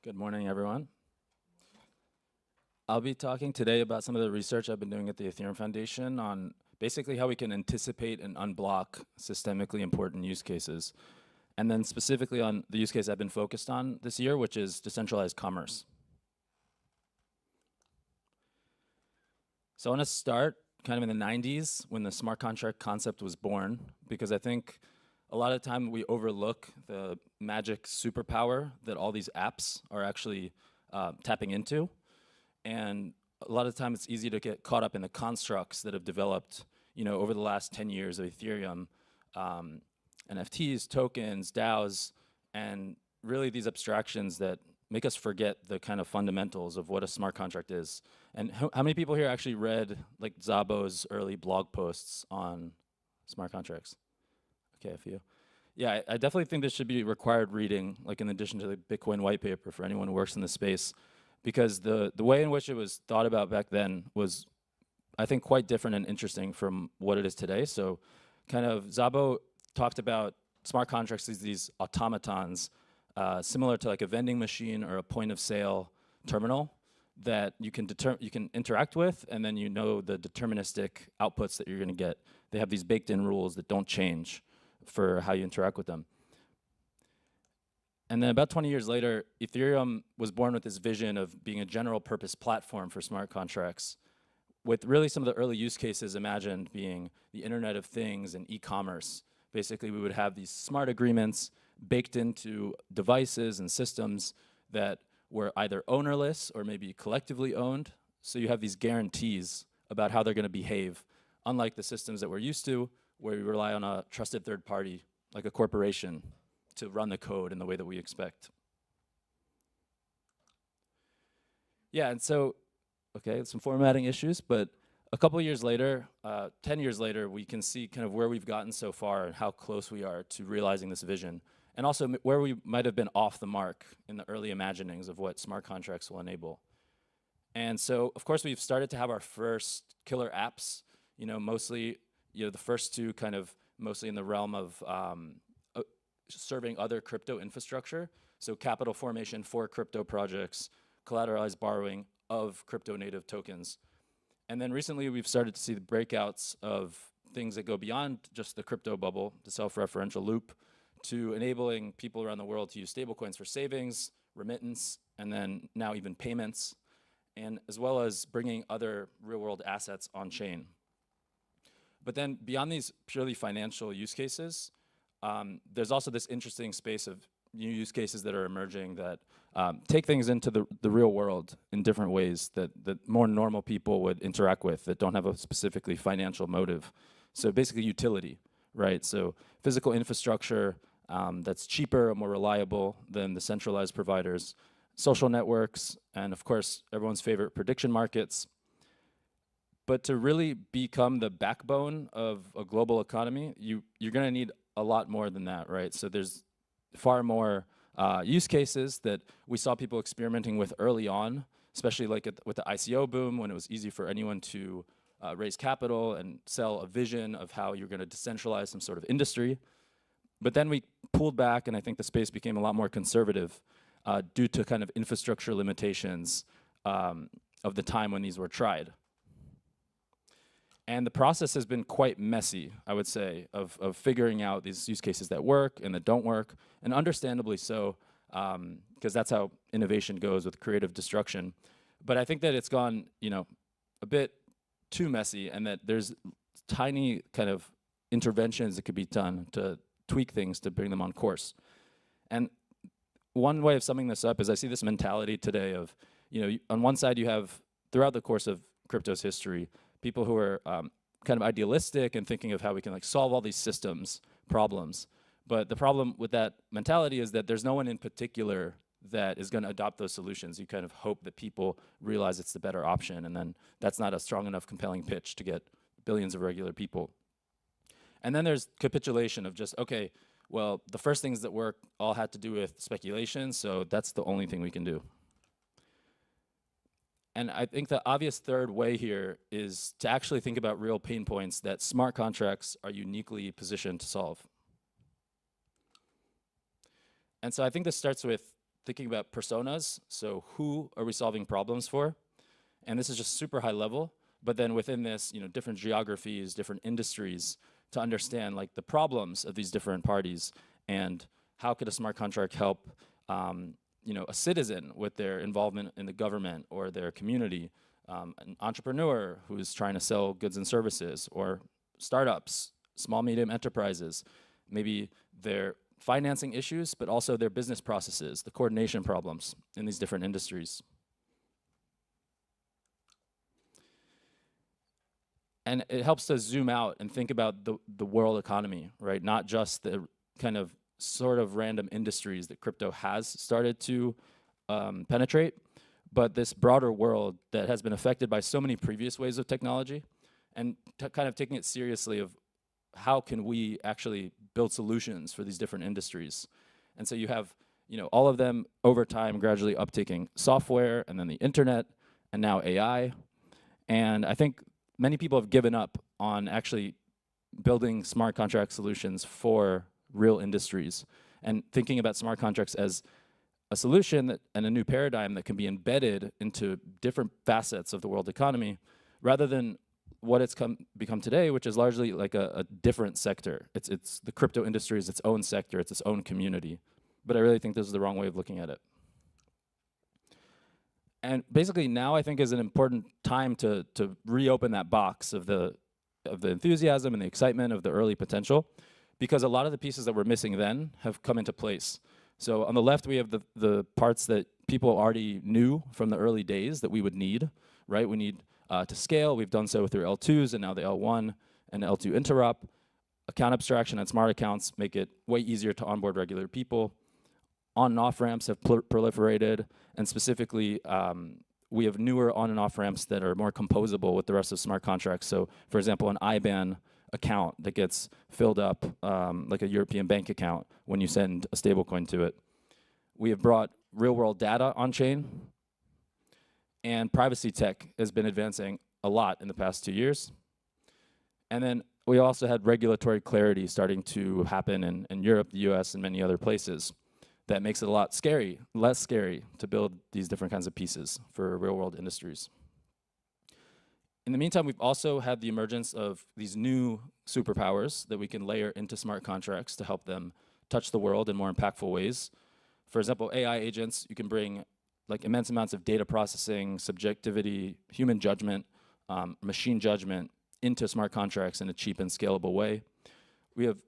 Good morning, everyone. I'll be talking today about some of the research I've been doing at the Ethereum Foundation on basically how we can anticipate and unblock systemically important use cases, and then specifically on the use case I've been focused on this year, which is decentralized commerce. So I want to start kind of in the 90s when the smart contract concept was born, because I think a lot of the time we overlook the magic superpower that all these apps are actually tapping into. And a lot of the time it's easy to get caught up in the constructs that have developed, over the last 10 years of Ethereum, NFTs, tokens, DAOs, and really these abstractions that make us forget the kind of fundamentals of what a smart contract is. And how many people here actually read like Szabo's early blog posts on smart contracts? Okay, a few. Yeah, I definitely think this should be required reading, like in addition to the Bitcoin white paper for anyone who works in the space, because the way in which it was thought about back then was, I think, quite different and interesting from what it is today. So kind of Szabo talked about smart contracts as these automatons, similar to like a vending machine or a point of sale terminal that you can interact with, and then the deterministic outputs that you're going to get. They have these baked-in rules that don't change for how you interact with them. And then about 20 years later, Ethereum was born with this vision of being a general purpose platform for smart contracts, with really some of the early use cases imagined being the Internet of Things and e-commerce. Basically, we would have these smart agreements baked into devices and systems that were either ownerless or maybe collectively owned. So you have these guarantees about how they're going to behave, unlike the systems that we're used to, where we rely on a trusted third party, like a corporation, to run the code in the way that we expect. Yeah, and so, okay, some formatting issues, but a couple of years later, 10 years later, we can see kind of where we've gotten so far and how close we are to realizing this vision, and also where we might have been off the mark in the early imaginings of what smart contracts will enable. And so, of course, we've started to have our first killer apps, mostly, the first two kind of mostly in the realm of serving other crypto infrastructure. So capital formation for crypto projects, collateralized borrowing of crypto native tokens. And then recently we've started to see the breakouts of things that go beyond just the crypto bubble, the self-referential loop, to enabling people around the world to use stablecoins for savings, remittance, and then now even payments, and as well as bringing other real-world assets on chain. But then beyond these purely financial use cases, there's also this interesting space of new use cases that are emerging that take things into the real world in different ways that more normal people would interact with that don't have a specifically financial motive. So basically utility, right? So physical infrastructure that's cheaper, more reliable than the centralized providers, social networks, and of course, everyone's favorite prediction markets. But to really become the backbone of a global economy, you're going to need a lot more than that, right? So there's far more use cases that we saw people experimenting with early on, especially like with the ICO boom, when it was easy for anyone to raise capital and sell a vision of how you're going to decentralize some sort of industry. But then we pulled back, and I think the space became a lot more conservative due to kind of infrastructure limitations of the time when these were tried. And the process has been quite messy, I would say, of figuring out these use cases that work and that don't work, and understandably so, because that's how innovation goes with creative destruction. But I think that it's gone, a bit too messy, and that there's tiny kind of interventions that could be done to tweak things to bring them on course. And one way of summing this up is I see this mentality today of, on one side you have, throughout the course of crypto's history, people who are kind of idealistic and thinking of how we can like solve all these systems problems. But the problem with that mentality is that there's no one in particular that is going to adopt those solutions. You kind of hope that people realize it's the better option, and then that's not a strong enough compelling pitch to get billions of regular people. And then there's capitulation of just, okay, well, the first things that work all had to do with speculation, so that's the only thing we can do. And I think the obvious third way here is to actually think about real pain points that smart contracts are uniquely positioned to solve. And so I think this starts with thinking about personas. So who are we solving problems for? And this is just super high level. But then within this, different geographies, different industries, to understand like the problems of these different parties and how could a smart contract help, a citizen with their involvement in the government or their community, an entrepreneur who's trying to sell goods and services, or startups, small, medium enterprises, maybe their financing issues, but also their business processes, the coordination problems in these different industries. And it helps to zoom out and think about the world economy, right? Not just the kind of sort of random industries that crypto has started to penetrate, but this broader world that has been affected by so many previous waves of technology, and kind of taking it seriously of how can we actually build solutions for these different industries. And so you have all of them over time gradually uptaking software, and then the internet, and now AI. And I think many people have given up on actually building smart contract solutions for real industries and thinking about smart contracts as a solution and a new paradigm that can be embedded into different facets of the world economy, rather than what it's become today, which is largely like a different sector. It's the crypto industry is its own sector, it's its own community. But I really think this is the wrong way of looking at it. And basically now I think is an important time to reopen that box of the enthusiasm and the excitement of the early potential, because a lot of the pieces that were missing then have come into place. So on the left, we have the parts that people already knew from the early days that we would need, right? We need to scale. We've done so through L2s and now the L1 and L2 interop. Account abstraction and smart accounts make it way easier to onboard regular people. On and off ramps have proliferated, and specifically, we have newer on and off ramps that are more composable with the rest of smart contracts. So, for example, an IBAN account that gets filled up like a European bank account when you send a stablecoin to it. We have brought real-world data on-chain, and privacy tech has been advancing a lot in the past 2 years. And then we also had regulatory clarity starting to happen in Europe, the US, and many other places. That makes it a lot less scary to build these different kinds of pieces for real-world industries. In the meantime, we've also had the emergence of these new superpowers that we can layer into smart contracts to help them touch the world in more impactful ways. For example, AI agents, you can bring like immense amounts of data processing, subjectivity, human judgment, machine judgment into smart contracts in a cheap and scalable way. We have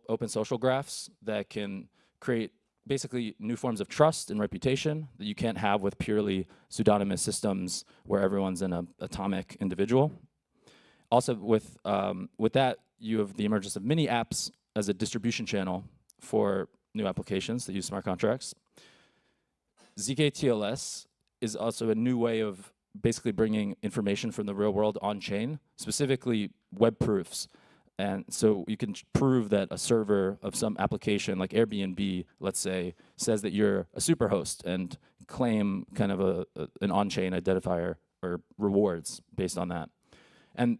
open social graphs that can create basically new forms of trust and reputation that you can't have with purely pseudonymous systems where everyone's an atomic individual. Also with that, you have the emergence of mini apps as a distribution channel for new applications that use smart contracts. zk-TLS is also a new way of basically bringing information from the real world on-chain, specifically web proofs. And so you can prove that a server of some application like Airbnb, let's say, says that you're a superhost and claim kind of an on-chain identifier or rewards based on that. And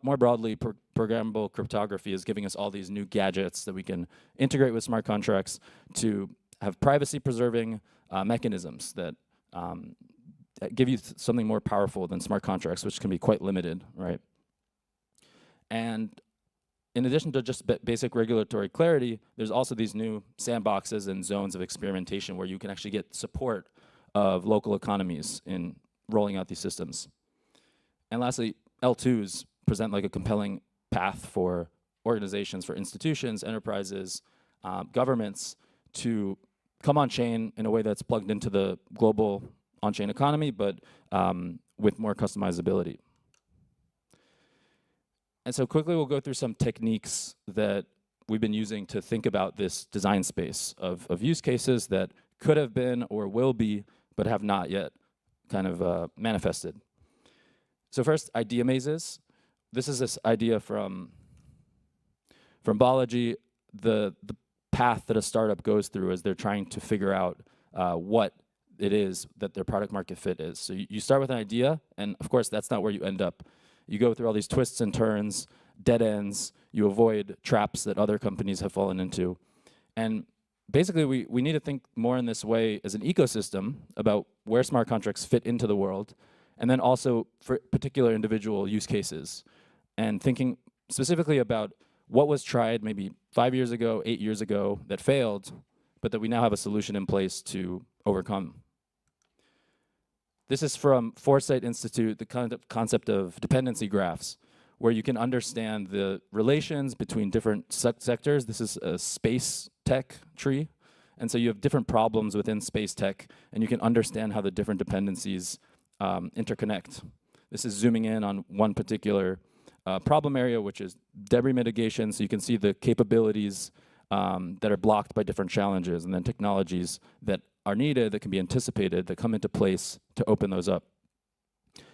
more broadly, programmable cryptography is giving us all these new gadgets that we can integrate with smart contracts to have privacy-preserving mechanisms that give you something more powerful than smart contracts, which can be quite limited, right? And in addition to just basic regulatory clarity, there's also these new sandboxes and zones of experimentation where you can actually get support of local economies in rolling out these systems. And lastly, L2s present like a compelling path for organizations, for institutions, enterprises, governments to come on-chain in a way that's plugged into the global on-chain economy, but with more customizability. And so quickly we'll go through some techniques that we've been using to think about this design space of use cases that could have been or will be, but have not yet kind of manifested. So first, idea mazes. This is this idea from biology, the path that a startup goes through as they're trying to figure out what it is that their product market fit is. So you start with an idea, and of course that's not where you end up. You go through all these twists and turns, dead ends, you avoid traps that other companies have fallen into. And basically, we need to think more in this way as an ecosystem about where smart contracts fit into the world, and then also for particular individual use cases, and thinking specifically about what was tried maybe 5 years ago, 8 years ago that failed, but that we now have a solution in place to overcome. This is from Foresight Institute, the concept of dependency graphs, where you can understand the relations between different sectors. This is a space tech tree. And so you have different problems within space tech, and you can understand how the different dependencies interconnect. This is zooming in on one particular problem area, which is debris mitigation. So you can see the capabilities that are blocked by different challenges, and then technologies that are needed, that can be anticipated, that come into place to open those up.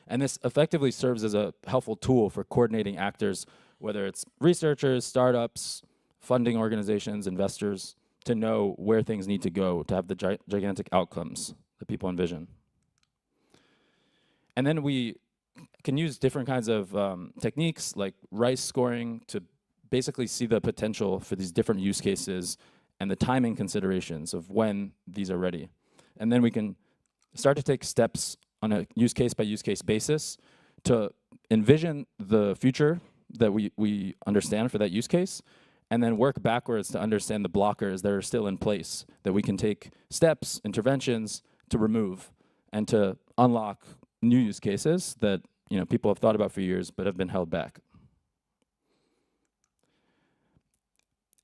And this effectively serves as a helpful tool for coordinating actors, whether it's researchers, startups, funding organizations, investors, to know where things need to go to have the gigantic outcomes that people envision. And then we can use different kinds of techniques like rice scoring to basically see the potential for these different use cases and the timing considerations of when these are ready. And then we can start to take steps on a use case by use case basis to envision the future that we understand for that use case, and then work backwards to understand the blockers that are still in place that we can take steps, interventions to remove and to unlock new use cases that people have thought about for years but have been held back.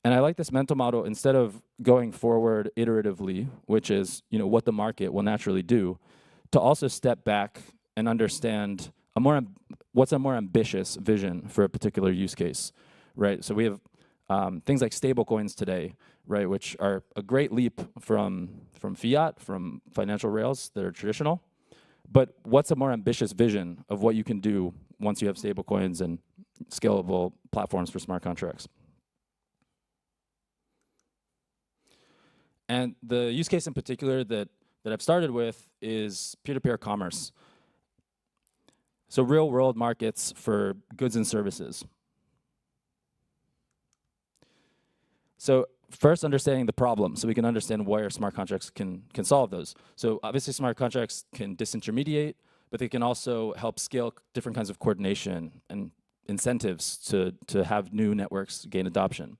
And I like this mental model, instead of going forward iteratively, which is what the market will naturally do, to also step back and understand what's a more ambitious vision for a particular use case, right? So we have things like stablecoins today, right, which are a great leap from fiat, from financial rails that are traditional. But what's a more ambitious vision of what you can do once you have stablecoins and scalable platforms for smart contracts? And the use case in particular that I've started with is peer-to-peer commerce. So real-world markets for goods and services. So first, understanding the problem, so we can understand where smart contracts can solve those. So obviously, smart contracts can disintermediate, but they can also help scale different kinds of coordination and incentives to have new networks gain adoption.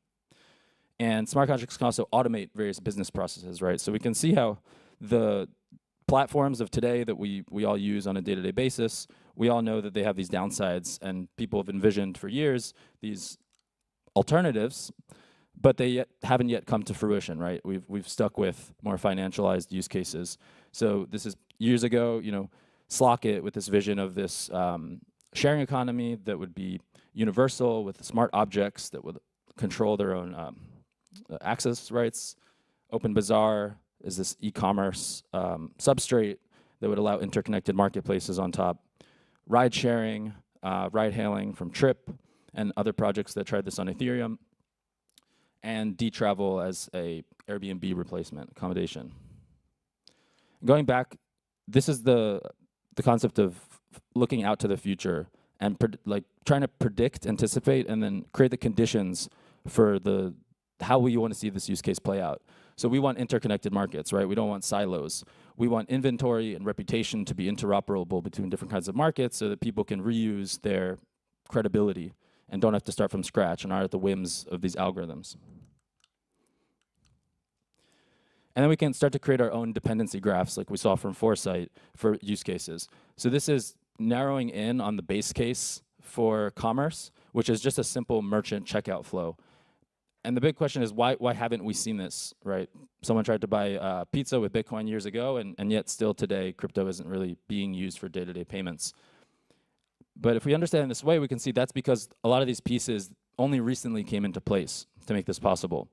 And smart contracts can also automate various business processes, right? So we can see how the platforms of today that we all use on a day-to-day basis, we all know that they have these downsides, and people have envisioned for years these alternatives, but they haven't yet come to fruition, right? We've stuck with more financialized use cases. So this is years ago, Slockit with this vision of this sharing economy that would be universal with smart objects that would control their own access rights. OpenBazaar is this e-commerce substrate that would allow interconnected marketplaces on top. Ride sharing, ride hailing from Trip, and other projects that tried this on Ethereum. And D-Travel as a Airbnb replacement accommodation. Going back, this is the concept of looking out to the future and trying to predict, anticipate, and then create the conditions for how we want to see this use case play out. So we want interconnected markets, right? We don't want silos. We want inventory and reputation to be interoperable between different kinds of markets so that people can reuse their credibility and don't have to start from scratch and aren't at the whims of these algorithms. And then we can start to create our own dependency graphs like we saw from Foresight for use cases. So this is narrowing in on the base case for commerce, which is just a simple merchant checkout flow. And the big question is, why haven't we seen this, right? Someone tried to buy pizza with Bitcoin years ago, and yet still today, crypto isn't really being used for day-to-day payments. But if we understand it this way, we can see that's because a lot of these pieces only recently came into place to make this possible.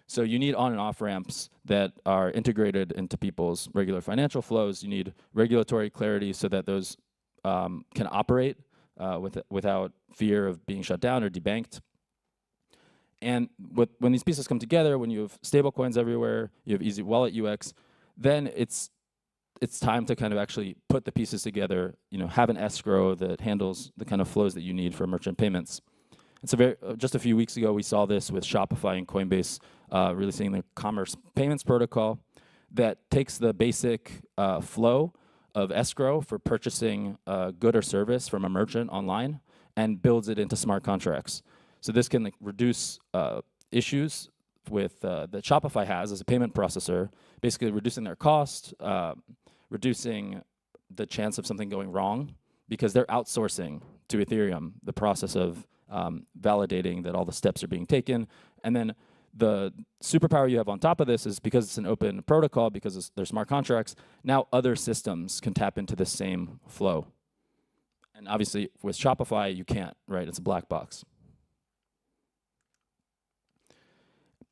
So you need on and off ramps that are integrated into people's regular financial flows. You need regulatory clarity so that those can operate without fear of being shut down or debanked. And when these pieces come together, when you have stablecoins everywhere, you have easy wallet UX, then it's time to kind of actually put the pieces together, have an escrow that handles the kind of flows that you need for merchant payments. It's just a few weeks ago, we saw this with Shopify and Coinbase releasing their commerce payments protocol that takes the basic flow of escrow for purchasing a good or service from a merchant online and builds it into smart contracts. So this can reduce issues with that Shopify has as a payment processor, basically reducing their cost, reducing the chance of something going wrong, because they're outsourcing to Ethereum the process of validating that all the steps are being taken. And then the superpower you have on top of this is because it's an open protocol, because they're smart contracts, now other systems can tap into the same flow. And obviously with Shopify, you can't, right? It's a black box.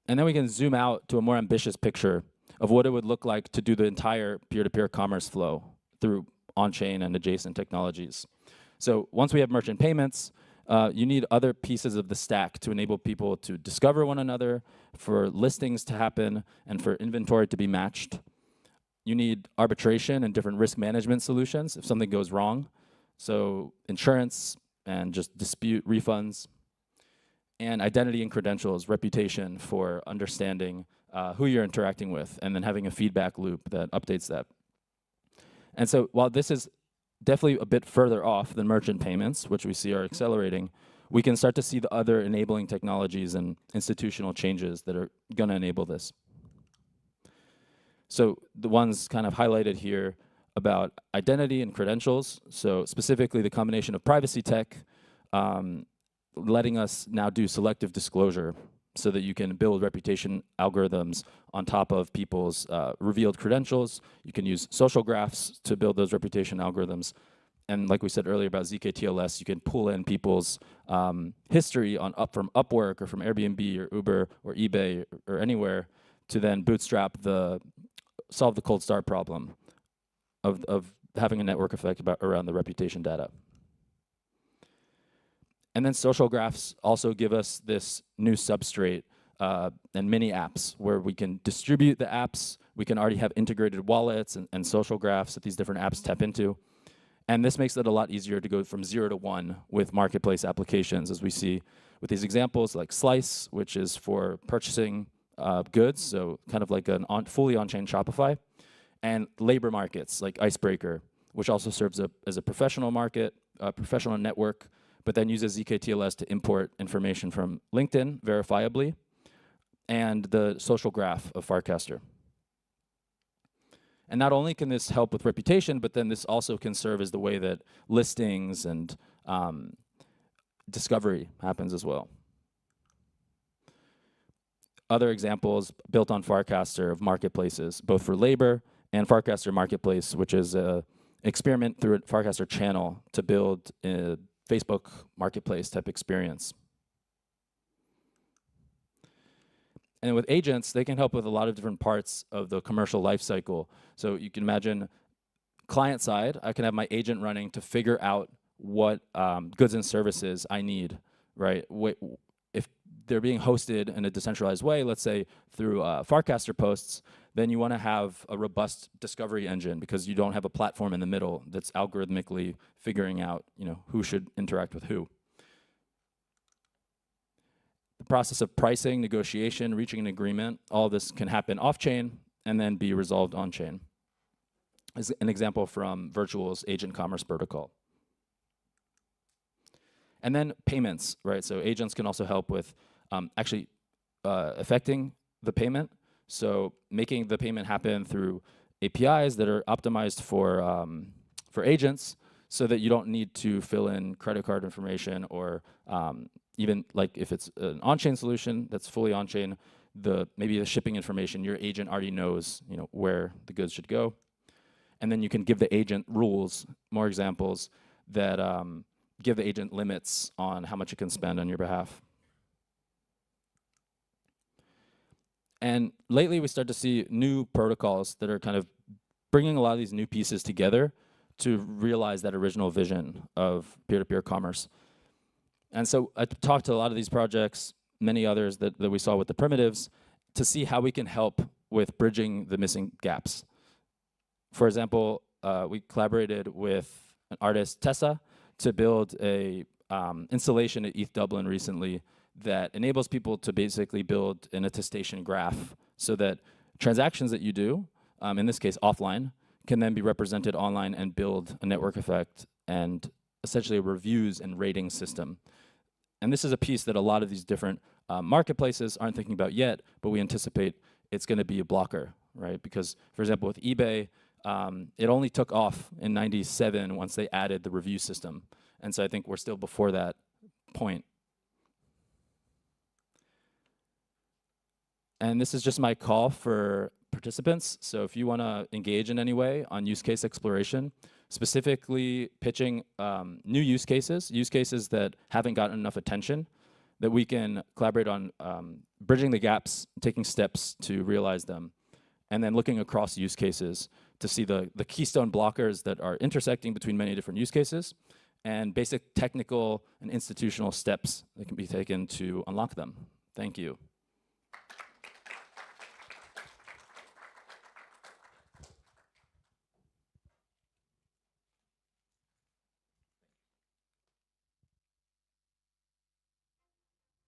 And then we can zoom out to a more ambitious picture of what it would look like to do the entire peer-to-peer commerce flow through on-chain and adjacent technologies. So once we have merchant payments, you need other pieces of the stack to enable people to discover one another, for listings to happen, and for inventory to be matched. You need arbitration and different risk management solutions if something goes wrong. So insurance and just dispute refunds. And identity and credentials, reputation for understanding who you're interacting with, and then having a feedback loop that updates that. And so while this is definitely a bit further off than merchant payments, which we see are accelerating, we can start to see the other enabling technologies and institutional changes that are going to enable this. So the ones kind of highlighted here about identity and credentials, so specifically the combination of privacy tech, letting us now do selective disclosure so that you can build reputation algorithms on top of people's revealed credentials. You can use social graphs to build those reputation algorithms. And like we said earlier about zk-TLS, you can pull in people's history from Upwork or from Airbnb or Uber or eBay or anywhere to then bootstrap solve the cold start problem of having a network effect around the reputation data. And then social graphs also give us this new substrate and mini apps where we can distribute the apps. We can already have integrated wallets and social graphs that these different apps tap into. And this makes it a lot easier to go from 0 to 1 with marketplace applications, as we see with these examples like Slice, which is for purchasing goods, so kind of like a fully on-chain Shopify, and labor markets like Icebreaker, which also serves as a professional market, a professional network, but then uses zk-TLS to import information from LinkedIn verifiably, and the social graph of Farcaster. And not only can this help with reputation, but then this also can serve as the way that listings and discovery happens as well. Other examples built on Farcaster of marketplaces, both for labor and Farcaster Marketplace, which is an experiment through a Farcaster channel to build a Facebook marketplace type experience. And with agents, they can help with a lot of different parts of the commercial life cycle. So you can imagine client side, I can have my agent running to figure out what goods and services I need, right? If they're being hosted in a decentralized way, let's say through Farcaster posts, then you want to have a robust discovery engine because you don't have a platform in the middle that's algorithmically figuring out, who should interact with who. The process of pricing, negotiation, reaching an agreement, all this can happen off-chain and then be resolved on-chain. As an example from Virtual's Agent Commerce Protocol. And then payments, right? So agents can also help with actually affecting the payment. So making the payment happen through APIs that are optimized for agents so that you don't need to fill in credit card information or even like if it's an on-chain solution that's fully on-chain, maybe the shipping information, your agent already knows where the goods should go. And then you can give the agent rules, more examples, that give the agent limits on how much it can spend on your behalf. And lately, we start to see new protocols that are kind of bringing a lot of these new pieces together to realize that original vision of peer-to-peer commerce. And so I talked to a lot of these projects, many others that we saw with the primitives, to see how we can help with bridging the missing gaps. For example, we collaborated with an artist, Tessa, to build a installation at ETH Dublin recently that enables people to basically build an attestation graph so that transactions that you do, in this case offline, can then be represented online and build a network effect and essentially a reviews and rating system. And this is a piece that a lot of these different marketplaces aren't thinking about yet, but we anticipate it's going to be a blocker, right? Because, for example, with eBay, it only took off in '97 once they added the review system. And so I think we're still before that point. And this is just my call for participants. So if you want to engage in any way on use case exploration, specifically pitching new use cases that haven't gotten enough attention, that we can collaborate on bridging the gaps, taking steps to realize them, and then looking across use cases to see the keystone blockers that are intersecting between many different use cases, and basic technical and institutional steps that can be taken to unlock them. Thank you.